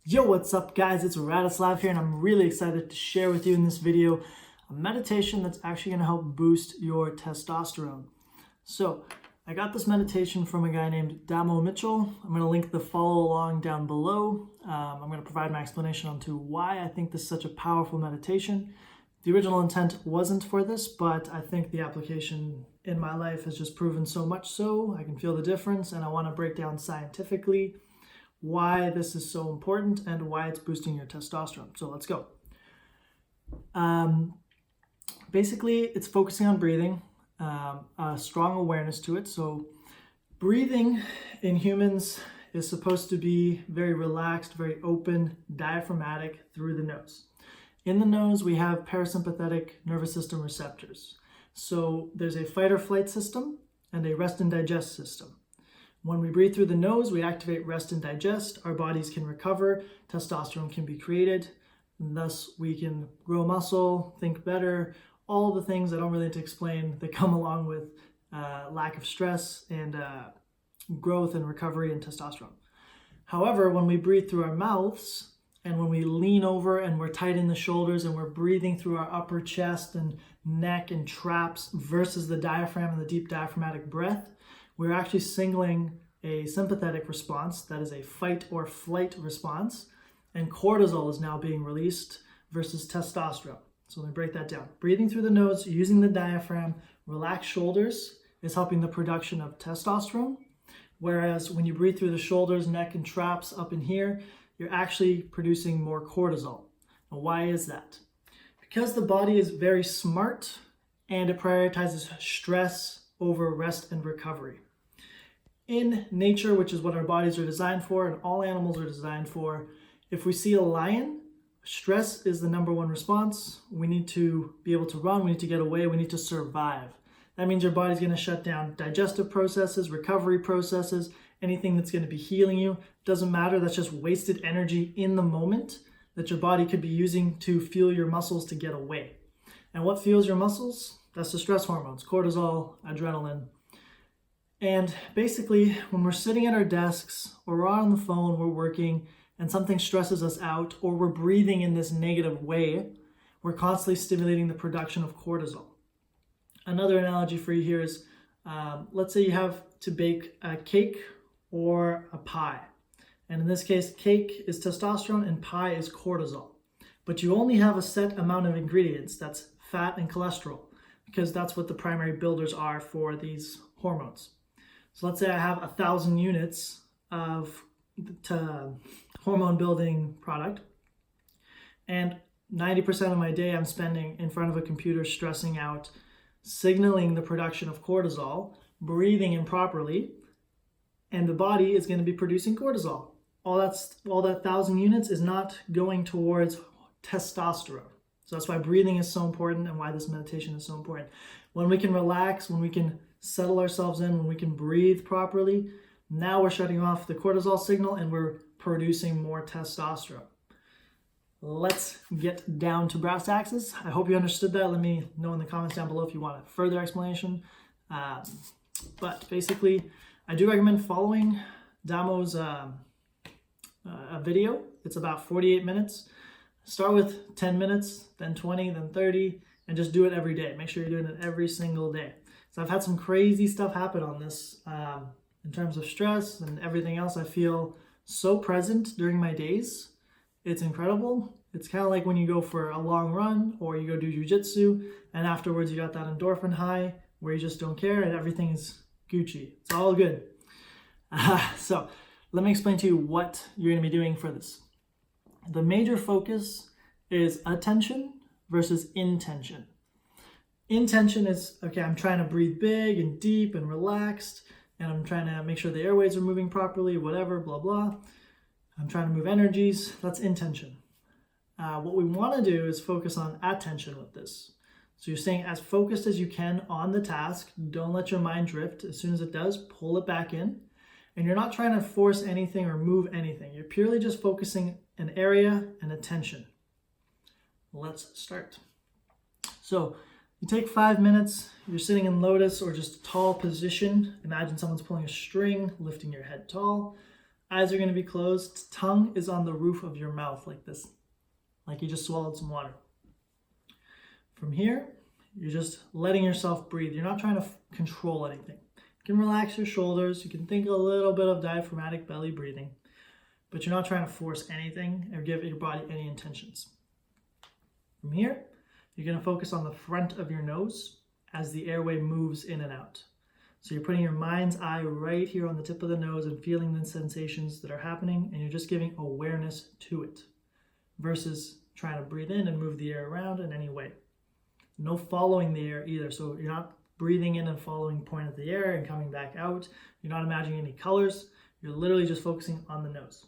Yo, what's up guys? It's Radoslav here and I'm really excited to share with you in this video a meditation that's actually going to help boost your testosterone. So I got this meditation from a guy named Damo Mitchell. I'm going to link the follow along down below. I'm going to provide my explanation onto why I think this is such a powerful meditation. The original intent wasn't for this, but I think the application in my life has just proven so much so I can feel the difference, and I want to break down scientifically why this is so important and why it's boosting your testosterone. So let's go. Basically, it's focusing on breathing, a strong awareness to it. So breathing in humans is supposed to be very relaxed, very open, diaphragmatic through the nose. In the nose, we have parasympathetic nervous system receptors. So there's a fight or flight system and a rest and digest system. When we breathe through the nose, we activate rest and digest. Our bodies can recover, testosterone can be created, and thus we can grow muscle, think better, all the things I don't really need to explain that come along with lack of stress and growth and recovery and testosterone. However, when we breathe through our mouths and when we lean over and we're tight in the shoulders and we're breathing through our upper chest and neck and traps versus the diaphragm and the deep diaphragmatic breath, we're actually signaling a sympathetic response, that is a fight or flight response, and cortisol is now being released versus testosterone. So let me break that down. Breathing through the nose, using the diaphragm, relaxed shoulders is helping the production of testosterone, whereas when you breathe through the shoulders, neck, and traps up in here, you're actually producing more cortisol. Now, why is that? Because the body is very smart and it prioritizes stress over rest and recovery. In nature, which is what our bodies are designed for and all animals are designed for, if we see a lion, stress is the number one response. We need to be able to run, we need to get away, we need to survive. That means your body's going to shut down digestive processes, recovery processes, anything that's going to be healing you. Doesn't matter, that's just wasted energy in the moment that your body could be using to fuel your muscles to get away. And what fuels your muscles? That's the stress hormones, cortisol, adrenaline. And basically, when we're sitting at our desks or we're on the phone, we're working, and something stresses us out, or we're breathing in this negative way, we're constantly stimulating the production of cortisol. Another analogy for you here is, let's say you have to bake a cake or a pie. And in this case, cake is testosterone and pie is cortisol. But you only have a set amount of ingredients, that's fat and cholesterol, because that's what the primary builders are for these hormones. So let's say I have 1,000 units of hormone building product, and 90% of my day I'm spending in front of a computer stressing out, signaling the production of cortisol, breathing improperly, and the body is going to be producing cortisol. All that 1,000 units is not going towards testosterone. So that's why breathing is so important and why this meditation is so important. When we can relax, when we can settle ourselves in, when we can breathe properly, now we're shutting off the cortisol signal and we're producing more testosterone. Let's get down to brass taxes. I hope you understood that. Let me know in the comments down below if you want a further explanation. But basically, I do recommend following Damo's a video. It's about 48 minutes. Start with 10 minutes, then 20, then 30, and just do it every day. Make sure you're doing it every single day. So I've had some crazy stuff happen on this in terms of stress and everything else. I feel so present during my days. It's incredible. It's kind of like when you go for a long run or you go do jujitsu and afterwards you got that endorphin high where you just don't care and everything is Gucci. It's all good. So let me explain to you what you're going to be doing for this. The major focus is attention versus intention. Intention is, okay, I'm trying to breathe big and deep and relaxed, and I'm trying to make sure the airways are moving properly, whatever, blah, blah. I'm trying to move energies. That's intention. What we want to do is focus on attention with this. So you're staying as focused as you can on the task. Don't let your mind drift. As soon as it does, pull it back in. And you're not trying to force anything or move anything. You're purely just focusing an area and attention. Let's start. So you take 5 minutes, you're sitting in lotus or just tall position. Imagine someone's pulling a string, lifting your head tall. Eyes are going to be closed. Tongue is on the roof of your mouth like this, like you just swallowed some water. From here, you're just letting yourself breathe. You're not trying to control anything. You can relax your shoulders. You can think a little bit of diaphragmatic belly breathing, but you're not trying to force anything or give your body any intentions. From here, you're going to focus on the front of your nose as the airway moves in and out. So you're putting your mind's eye right here on the tip of the nose and feeling the sensations that are happening, and you're just giving awareness to it versus trying to breathe in and move the air around in any way. No following the air either. So you're not breathing in and following point of the air and coming back out. You're not imagining any colors. You're literally just focusing on the nose.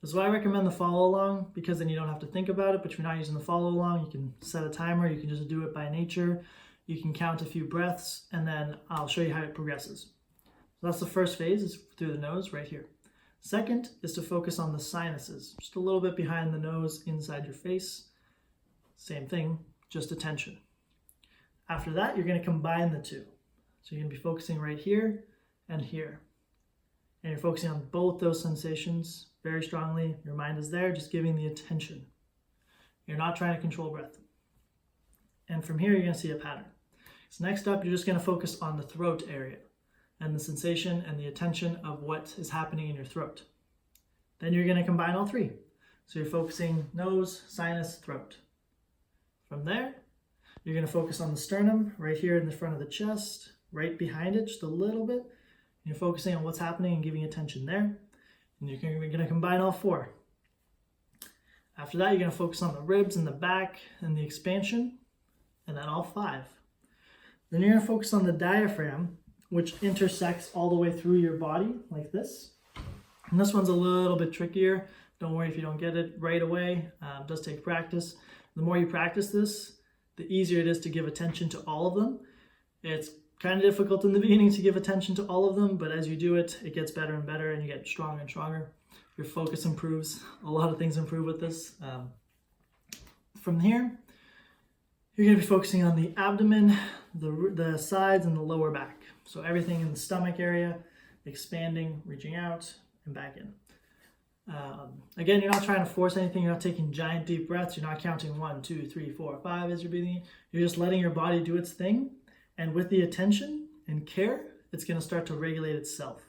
This is why I recommend the follow along, because then you don't have to think about it. But if you're not using the follow along, you can set a timer. You can just do it by nature. You can count a few breaths, and then I'll show you how it progresses. So that's the first phase, is through the nose right here. Second is to focus on the sinuses, just a little bit behind the nose, inside your face. Same thing, just attention. After that, you're going to combine the two. So you're going to be focusing right here and here. And you're focusing on both those sensations very strongly. Your mind is there, just giving the attention. You're not trying to control breath. And from here, you're going to see a pattern. So next up, you're just going to focus on the throat area and the sensation and the attention of what is happening in your throat. Then you're going to combine all three. So you're focusing nose, sinus, throat. From there, you're going to focus on the sternum right here in the front of the chest, right behind it, just a little bit. And you're focusing on what's happening and giving attention there. And you're going to combine all four. After that, you're going to focus on the ribs and the back and the expansion, and then all five. Then you're going to focus on the diaphragm, which intersects all the way through your body like this. And this one's a little bit trickier. Don't worry if you don't get it right away. It does take practice. The more you practice this, the easier it is to give attention to all of them. It's kind of difficult in the beginning to give attention to all of them, but as you do it, it gets better and better and you get stronger and stronger. Your focus improves. A lot of things improve with this. From here, you're going to be focusing on the abdomen, the sides, and the lower back. So everything in the stomach area, expanding, reaching out, and back in. Again, you're not trying to force anything. You're not taking giant deep breaths. You're not counting 1, 2, 3, 4, 5 as you're breathing in. You're just letting your body do its thing. And with the attention and care, it's going to start to regulate itself.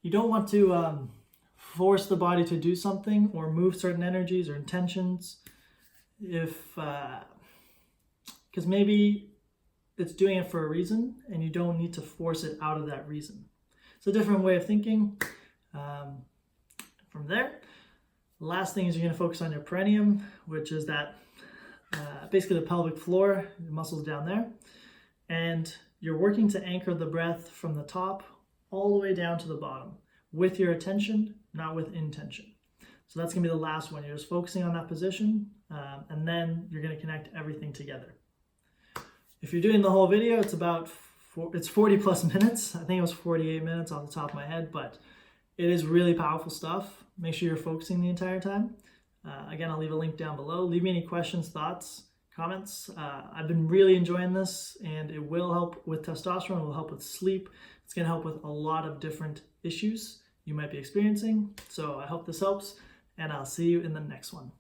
You don't want to force the body to do something or move certain energies or intentions because maybe it's doing it for a reason and you don't need to force it out of that reason. It's a different way of thinking. From there, the last thing is you're going to focus on your perennium, which is that basically the pelvic floor, the muscles down there. And you're working to anchor the breath from the top all the way down to the bottom with your attention, not with intention. So that's going to be the last one. You're just focusing on that position, and then you're going to connect everything together. If you're doing the whole video, it's 40 plus minutes. I think it was 48 minutes off the top of my head, but it is really powerful stuff. Make sure you're focusing the entire time. Again, I'll leave a link down below. Leave me any questions, thoughts, comments. I've been really enjoying this, and it will help with testosterone. It will help with sleep. It's going to help with a lot of different issues you might be experiencing. So I hope this helps, and I'll see you in the next one.